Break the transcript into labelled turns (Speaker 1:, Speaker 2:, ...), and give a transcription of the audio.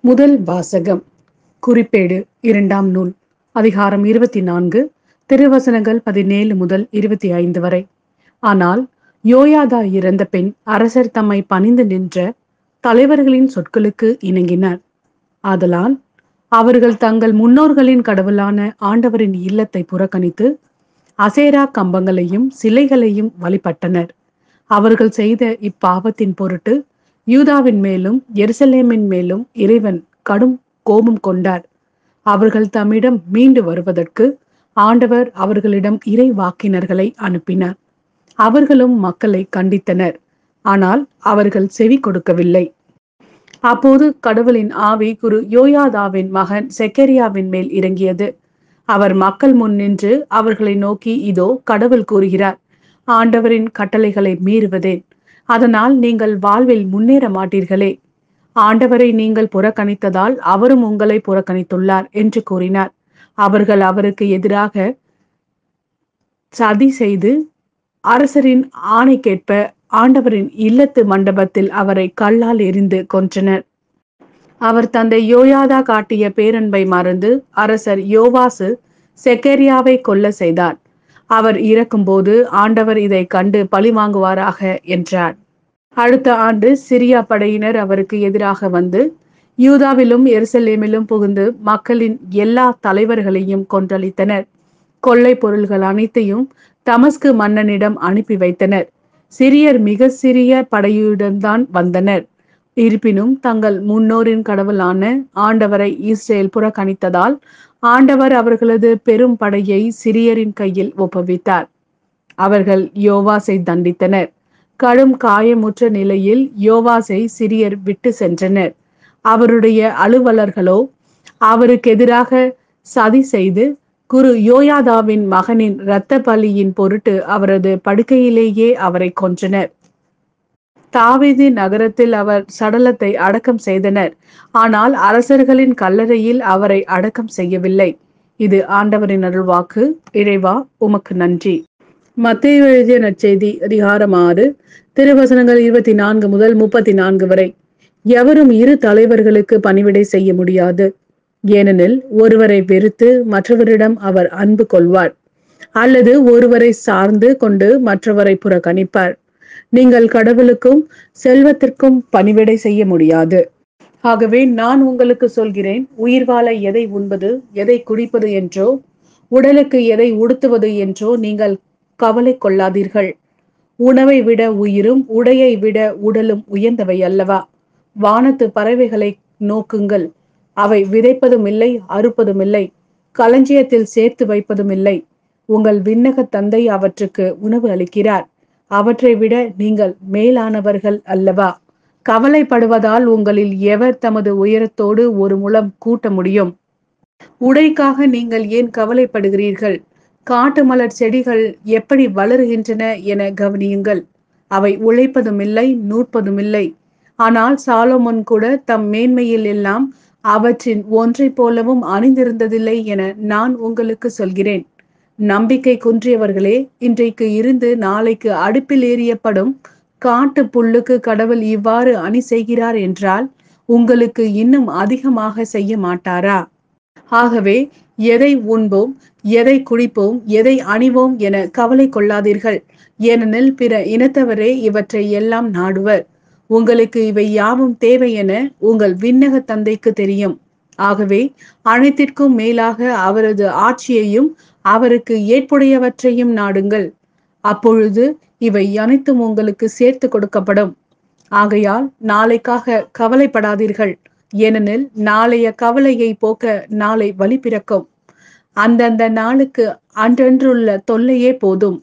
Speaker 1: முதல் வாசகம். குறிப்பேடு 2ஆம் நூல், அதிகாரம் 24, திருவசனங்கள் 17 முதல் 25 வரை. ஆனால் யோயாதா இறந்த பின் அரசர் தம்மை பணிந்து நின்ற தலைவர்களின் சொற்களுக்கு இணங்கினார். ஆதலால் அவர்கள் தங்கள் முன்னோர்களின் கடவுளான ஆண்டவரின் இல்லத்தை புறக்கணித்து அசேரா கம்பங்களையும் சிலைகளையும் வழிபட்டனர். அவர்கள் செய்த இப்பாவத்தின் பொருட்டு யூதாவின் மேலும் எருசலேமின் மேலும் இறைவன் கடும் கோபம் கொண்டார். அவர்கள் தம்மிடம் மீண்டு வருவதற்கு ஆண்டவர் அவர்களிடம் இறை வாக்கினர்களை அனுப்பினார். அவர்களும் மக்களை கண்டித்தனர். ஆனால் அவர்கள் செவி கொடுக்கவில்லை. அப்போது கடவுளின் ஆவி குரு யோயாதாவின் மகன் செக்கரியாவின் மேல் இறங்கியது. அவர் மக்கள் முன் நின்று அவர்களை நோக்கி, இதோ கடவுள் கூறுகிறார், ஆண்டவரின் கட்டளைகளை மீறுவதேன்? அதனால் நீங்கள் வாழ்வில் முன்னேற மாட்டீர்களே. ஆண்டவரை நீங்கள் புறக்கணித்ததால் அவரும் உங்களை புறக்கணித்துள்ளார் என்று கூறினார். அவர்கள் அவருக்கு எதிராக சதி செய்து அரசரின் ஆணைக்கேற்ப ஆண்டவரின் இல்லத்து மண்டபத்தில் அவரை கல்லால் எறிந்து கொன்றனர். அவர் தந்தை யோயாதா காட்டிய பேரன்பை மறந்து அரசர் யோவாசு செக்கரியாவை கொல்ல செய்தார். அவர் இறக்கும்போது ஆண்டவர் இதை கண்டு பழி வாங்குவாராக என்றார். அடுத்த ஆண்டு சிரியா படையினர் அவருக்கு எதிராக வந்து யூதாவிலும் எருசலேமிலும் புகுந்து மக்களின் எல்லா தலைவர்களையும் கொன்றளித்தனர். கொள்ளை பொருள்கள் அனைத்தையும் தமஸ்கு மன்னனிடம் அனுப்பி வைத்தனர். சிரியர் மிக சிறிய படையுடன் தான் வந்தனர். இருப்பினும் தங்கள் முன்னோரின் கடவுளான ஆண்டவரை இஸ்ரேல் புறக்கணித்ததால் ஆண்டவர் அவர்களது பெரும் படையை சிரியரின் கையில் ஒப்புவித்தார். அவர்கள் யோவாசை தண்டித்தனர். கடும் காயமுற்ற நிலையில் யோவாசை சிரியர் விட்டு சென்றனர். அவருடைய அலுவலர்களோ அவருக்கு எதிராக சதி செய்து குரு யோயாதாவின் மகனின் இரத்த பலியின் பொருட்டு அவரது படுக்கையிலேயே அவரை கொன்றனர். தாவீது நகரத்தில் அவர் சடலத்தை அடக்கம் செய்தனர். ஆனால் அரசர்களின் கல்லறையில் அவரை அடக்கம் செய்யவில்லை. இது ஆண்டவரின் அருள்வாக்கு. இறைவா, உமக்கு நன்றி. மத்தேயு எழுதிய நற்செய்தி, அதிகாரம் 6, திருவசனங்கள் 24 முதல் 34 வரை. எவரும் இரு தலைவர்களுக்கு பணிவிடை செய்ய முடியாது. ஏனெனில் ஒருவரை வெறுத்து மற்றவரிடம் அவர் அன்பு கொள்வார், அல்லது ஒருவரை சார்ந்து கொண்டு மற்றவரை புறக்கணிப்பார். நீங்கள் கடவுளுக்கும் செல்வத்திற்கும் பணிவிடை செய்ய முடியாது. ஆகவே நான் உங்களுக்கு சொல்கிறேன், உயிர் வாழ எதை உண்பது, எதை குடிப்பது என்றோ, உடலுக்கு எதை உடுத்துவது என்றோ நீங்கள் கவலை கொள்ளாதீர்கள். உணவை விட உயிரும் உடையை விட உடலும் உயர்ந்தவை அல்லவா? வானத்து பறவைகளை நோக்குங்கள். அவை விதைப்பதும் இல்லை, அறுப்பதும் இல்லை, களஞ்சியத்தில் சேர்த்து வைப்பதும் இல்லை. உங்கள் விண்ணக தந்தை அவற்றுக்கு உணவு அளிக்கிறார். அவற்றை விட நீங்கள் மேலானவர்கள் அல்லவா? கவலைப்படுவதால் உங்களில் எவர் தமது உயரத்தோடு ஒரு முழம் கூட்ட முடியும்? உடைக்காக நீங்கள் ஏன் கவலைப்படுகிறீர்கள்? காட்டு மலர் செடிகள் எப்படி வளருகின்றன என கவனியுங்கள். அவை உழைப்பதும் இல்லை, நூற்பதும் இல்லை. ஆனால் சாலோமோன் கூட தம் மேன்மையில் எல்லாம் அவற்றின் ஒன்றை போலவும் அணிந்திருந்ததில்லை என நான் உங்களுக்கு சொல்கிறேன். நம்பிக்கை குன்றியவர்களே, இன்றைக்கு இருந்து நாளைக்கு அடுப்பில் எறியப்படும் காட்டு புல்லுக்கு கடவுள் இவ்வாறு அணி செய்கிறார் என்றால் உங்களுக்கு இன்னும் அதிகமாக செய்ய மாட்டாரா? ஆகவே எதை உண்போம், எதை குடிப்போம், எதை அணிவோம் என கவலை கொள்ளாதீர்கள். ஏனெனில் பிற இனத்தவரே இவற்றை எல்லாம் நாடுவர். உங்களுக்கு இவை யாவும் தேவை என உங்கள் விண்ணக தந்தைக்கு தெரியும். ஆகவே அனைத்திற்கும் மேலாக அவரது ஆட்சியையும் அவருக்கு ஏற்புடையவற்றையும் நாடுங்கள். அப்பொழுது இவை அனைத்தும் உங்களுக்கு சேர்த்து கொடுக்கப்படும். ஆகையால் நாளைக்காக கவலைப்படாதீர்கள். ஏனெனில் நாளைய கவலையை போக்க நாளை வழி பிறக்கும். அந்தந்த நாளுக்கு அன்றன்றுள்ள தொல்லையே போதும்.